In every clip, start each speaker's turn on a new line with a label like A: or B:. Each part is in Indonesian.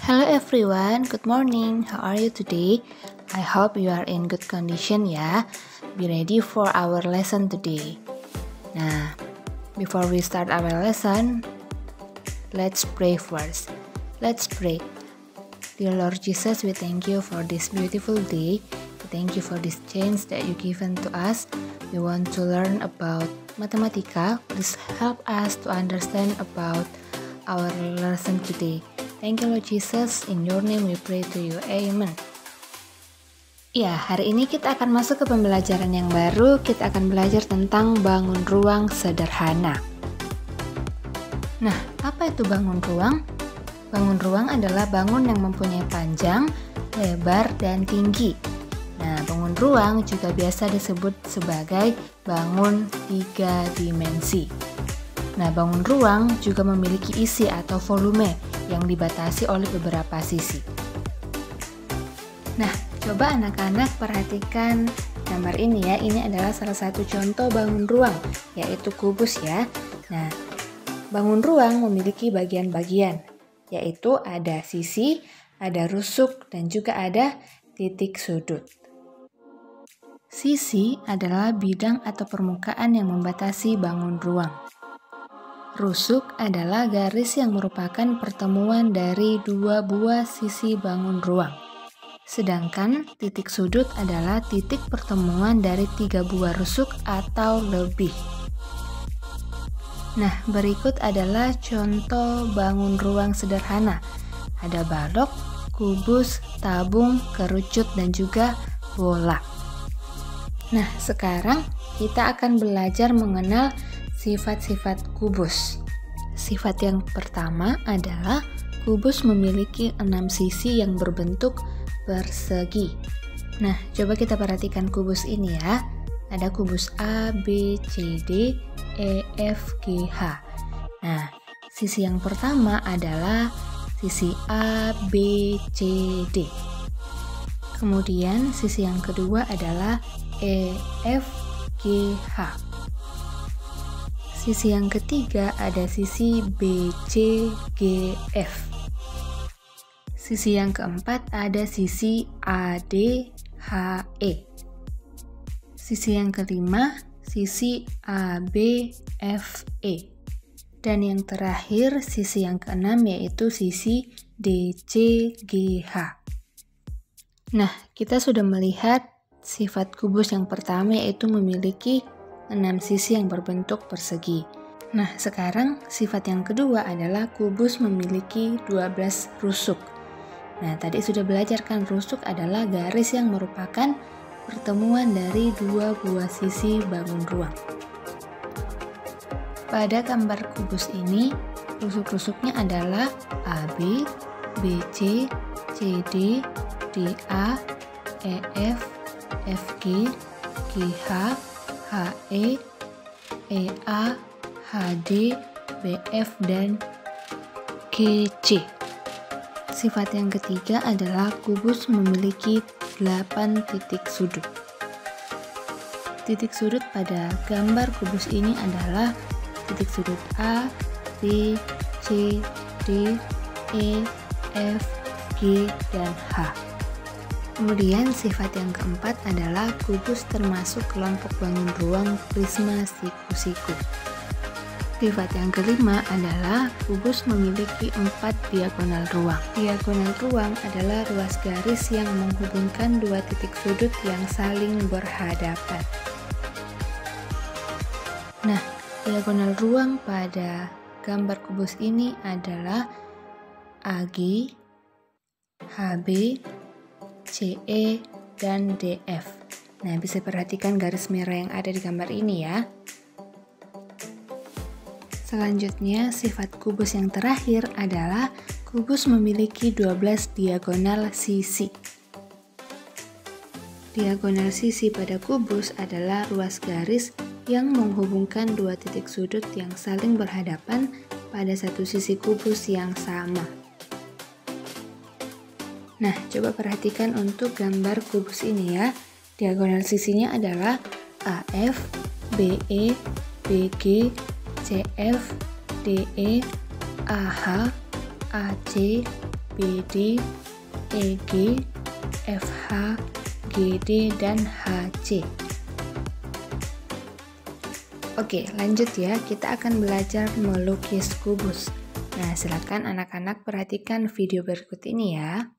A: Hello everyone, good morning. How are you today? I hope you are in good condition ya. Be ready for our lesson today. Nah, before we start our lesson, let's pray first. Let's pray. Dear Lord Jesus, we thank you for this beautiful day. We thank you for this chance that you given to us. We want to learn about Mathematika. Please help us to understand about our lesson today. Thank you Lord Jesus, in your name we pray to you, amen. Ya, hari ini kita akan masuk ke pembelajaran yang baru. Kita akan belajar tentang bangun ruang sederhana. Nah, apa itu bangun ruang? Bangun ruang adalah bangun yang mempunyai panjang, lebar, dan tinggi. Nah, bangun ruang juga biasa disebut sebagai bangun 3 dimensi. Nah, bangun ruang juga memiliki isi atau volume yang dibatasi oleh beberapa sisi. Nah, coba anak-anak perhatikan gambar ini ya. Ini adalah salah satu contoh bangun ruang, yaitu kubus ya. Nah, bangun ruang memiliki bagian-bagian, yaitu ada sisi, ada rusuk, dan juga ada titik sudut. Sisi adalah bidang atau permukaan yang membatasi bangun ruang. Rusuk adalah garis yang merupakan pertemuan dari dua buah sisi bangun ruang. Sedangkan titik sudut adalah titik pertemuan dari 3 buah rusuk atau lebih. Nah, berikut adalah contoh bangun ruang sederhana. Ada balok, kubus, tabung, kerucut, dan juga bola. Nah, sekarang kita akan belajar mengenal sifat-sifat kubus. Sifat yang pertama adalah kubus memiliki 6 sisi yang berbentuk persegi. Nah, coba kita perhatikan kubus ini ya. Ada kubus A, B, C, D, E, F, G, H. Nah, sisi yang pertama adalah sisi A, B, C, D. Kemudian sisi yang kedua adalah E, F, G, H. Sisi yang ketiga ada sisi B, C, G, F. Sisi yang keempat ada sisi A, D, H, E. Sisi yang kelima sisi A, B, F, E. Dan yang terakhir sisi yang keenam yaitu sisi D, C, G, H. Nah, kita sudah melihat sifat kubus yang pertama yaitu memiliki 6 sisi yang berbentuk persegi. Nah, sekarang sifat yang kedua adalah kubus memiliki 12 rusuk. Nah, tadi sudah belajar kan, rusuk adalah garis yang merupakan pertemuan dari 2 buah sisi bangun ruang. Pada gambar kubus ini, rusuk-rusuknya adalah AB, BC, CD, DA, EF, FG, GH, HE, EA, HD, BF, dan GC. Sifat yang ketiga adalah kubus memiliki 8 titik sudut. Titik sudut pada gambar kubus ini adalah titik sudut A, B, C, D, E, F, G, dan H. Kemudian sifat yang keempat adalah kubus termasuk kelompok bangun ruang prisma siku-siku. Sifat yang kelima adalah kubus memiliki 4 diagonal ruang. Diagonal ruang adalah ruas garis yang menghubungkan 2 titik sudut yang saling berhadapan. Nah, diagonal ruang pada gambar kubus ini adalah AG, HB, CE, dan DF. Nah, bisa perhatikan garis merah yang ada di gambar ini ya. Selanjutnya, sifat kubus yang terakhir adalah kubus memiliki 12 diagonal sisi. Diagonal sisi pada kubus adalah ruas garis yang menghubungkan 2 titik sudut yang saling berhadapan pada satu sisi kubus yang sama. Nah, coba perhatikan untuk gambar kubus ini ya. Diagonal sisinya adalah AF, BE, BG, CF, DE, AH, AC, BD, EG, FH, GD, dan HC. Oke, lanjut ya, kita akan belajar melukis kubus. Nah, silakan anak-anak perhatikan video berikut ini ya.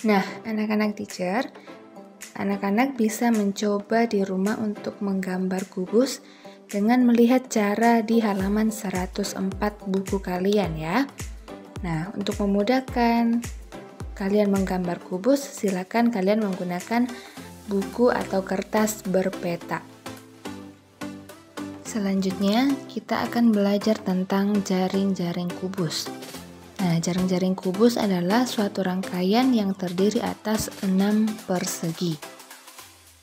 A: Nah, anak-anak teacher, anak-anak bisa mencoba di rumah untuk menggambar kubus dengan melihat cara di halaman 104 buku kalian ya. Nah, untuk memudahkan kalian menggambar kubus, silakan kalian menggunakan buku atau kertas berpeta. Selanjutnya, kita akan belajar tentang jaring-jaring kubus. Nah, jaring-jaring kubus adalah suatu rangkaian yang terdiri atas 6 persegi.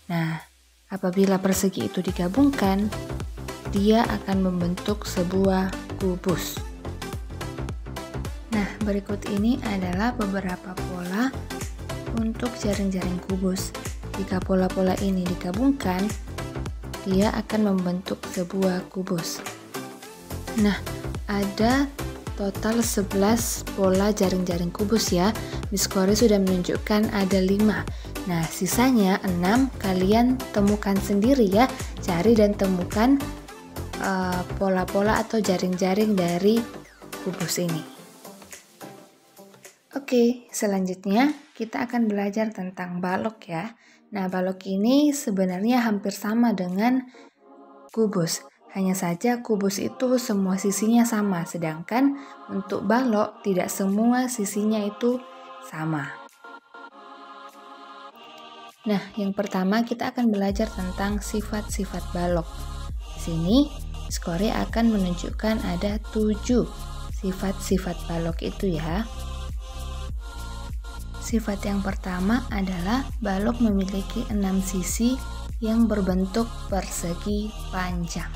A: Nah, apabila persegi itu digabungkan, dia akan membentuk sebuah kubus. Nah, berikut ini adalah beberapa pola untuk jaring-jaring kubus. Jika pola-pola ini digabungkan, dia akan membentuk sebuah kubus. Nah, ada total 11 pola jaring-jaring kubus ya. Miss Kori sudah menunjukkan ada 5. Nah, sisanya 6 kalian temukan sendiri ya. Cari dan temukan pola-pola atau jaring-jaring dari kubus ini. Oke, selanjutnya kita akan belajar tentang balok ya. Nah, balok ini sebenarnya hampir sama dengan kubus. Hanya saja kubus itu semua sisinya sama, sedangkan untuk balok tidak semua sisinya itu sama. Nah, yang pertama kita akan belajar tentang sifat-sifat balok. Di sini, Miss Kori akan menunjukkan ada 7 sifat-sifat balok itu ya. Sifat yang pertama adalah balok memiliki 6 sisi yang berbentuk persegi panjang.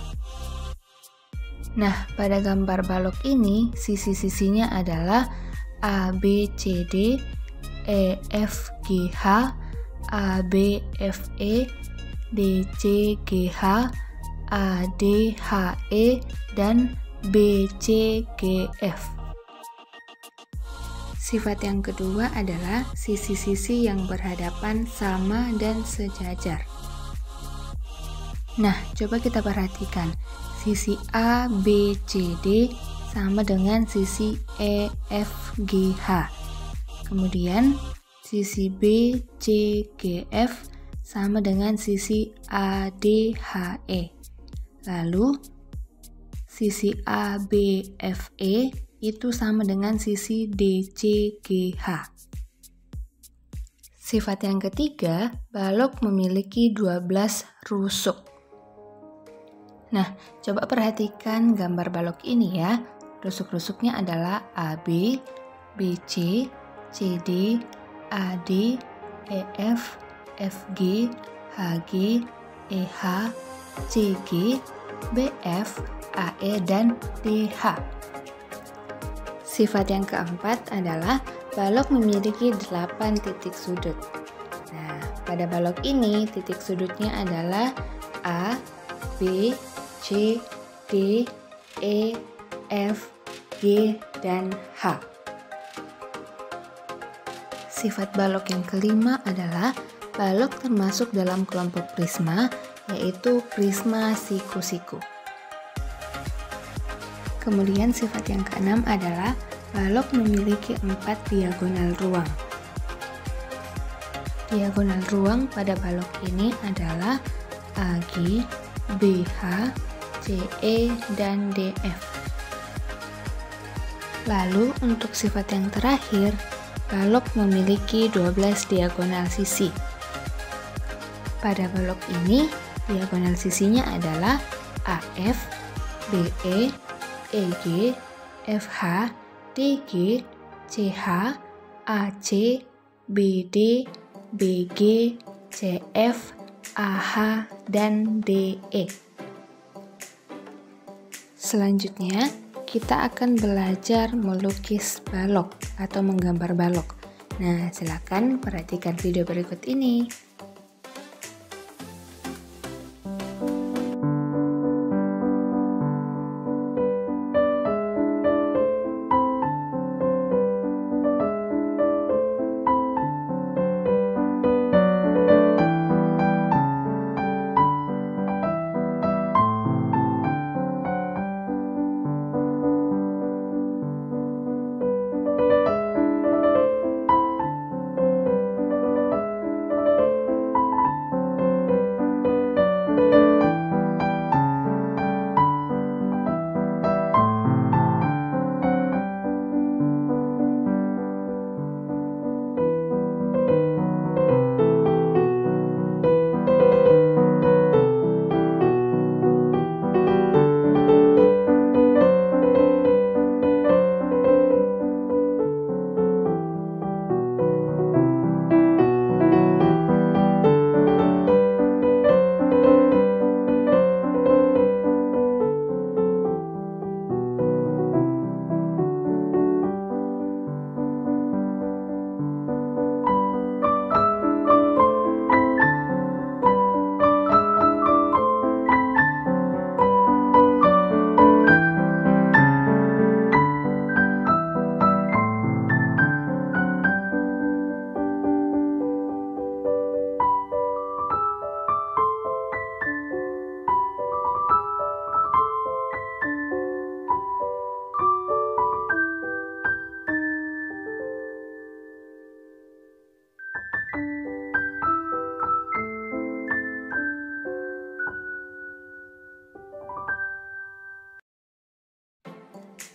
A: Nah, pada gambar balok ini, sisi-sisinya adalah A, B, C, D, E, F, G, H, A, B, F, E, D, C, G, H, A, D, H, E, dan B, C, G, F. Sifat yang kedua adalah sisi-sisi yang berhadapan sama dan sejajar. Nah, coba kita perhatikan. Sisi A, B, C, D sama dengan sisi E, F, G, H. Kemudian sisi B, C, G, F sama dengan sisi A, D, H, E. Lalu sisi A, B, F, E itu sama dengan sisi D, C, G, H. Sifat yang ketiga, balok memiliki 12 rusuk. Nah, coba perhatikan gambar balok ini ya. Rusuk-rusuknya adalah AB, BC, CD, AD, EF, FG, HG, EH, CG, BF, AE, dan DH. Sifat yang keempat adalah balok memiliki 8 titik sudut. Nah, pada balok ini titik sudutnya adalah A, B, C, D, E, F, G, dan H. Sifat balok yang kelima adalah balok termasuk dalam kelompok prisma, yaitu prisma siku-siku. Kemudian sifat yang keenam adalah balok memiliki 4 diagonal ruang. Diagonal ruang pada balok ini adalah AG, BH, CE, dan DF. Lalu untuk sifat yang terakhir, balok memiliki 12 diagonal sisi. Pada balok ini, diagonal sisinya adalah AF, BE, EG, FH, DG, CH, AC, BD, BG, CF, AH, dan DE. Selanjutnya, kita akan belajar melukis balok atau menggambar balok. Nah, silakan perhatikan video berikut ini.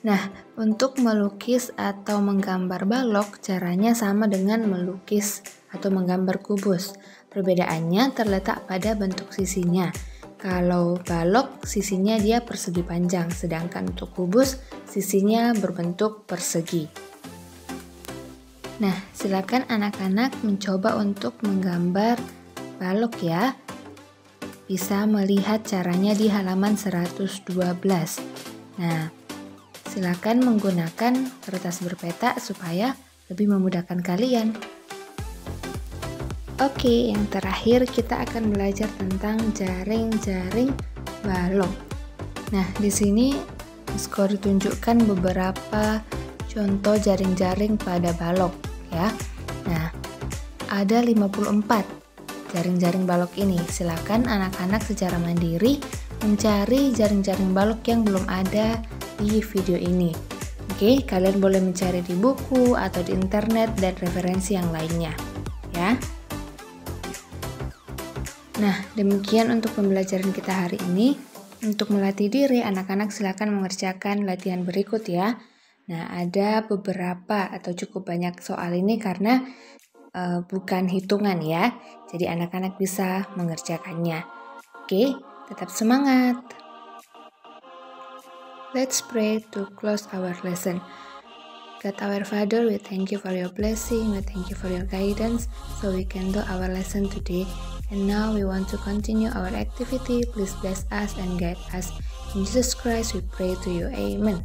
A: Nah, untuk melukis atau menggambar balok, caranya sama dengan melukis atau menggambar kubus. Perbedaannya terletak pada bentuk sisinya. Kalau balok, sisinya dia persegi panjang, sedangkan untuk kubus, sisinya berbentuk persegi. Nah, silakan anak-anak mencoba untuk menggambar balok ya. Bisa melihat caranya di halaman 112. Nah, silakan menggunakan kertas berpeta supaya lebih memudahkan kalian. Oke, yang terakhir kita akan belajar tentang jaring-jaring balok. Nah, di sini Skory tunjukkan beberapa contoh jaring-jaring pada balok ya. Nah, ada 54 jaring-jaring balok ini. Silakan anak-anak secara mandiri mencari jaring-jaring balok yang belum ada di video ini. Oke, kalian boleh mencari di buku atau di internet dan referensi yang lainnya ya. Nah, demikian untuk pembelajaran kita hari ini. Untuk melatih diri, anak-anak silakan mengerjakan latihan berikut ya. Nah, ada beberapa atau cukup banyak soal ini karena bukan hitungan ya. Jadi anak-anak bisa mengerjakannya. Oke, tetap semangat. Let's pray to close our lesson. God our Father, we thank you for your blessing, we thank you for your guidance, so we can do our lesson today. And now we want to continue our activity. Please bless us and guide us. In Jesus Christ we pray to you. Amen.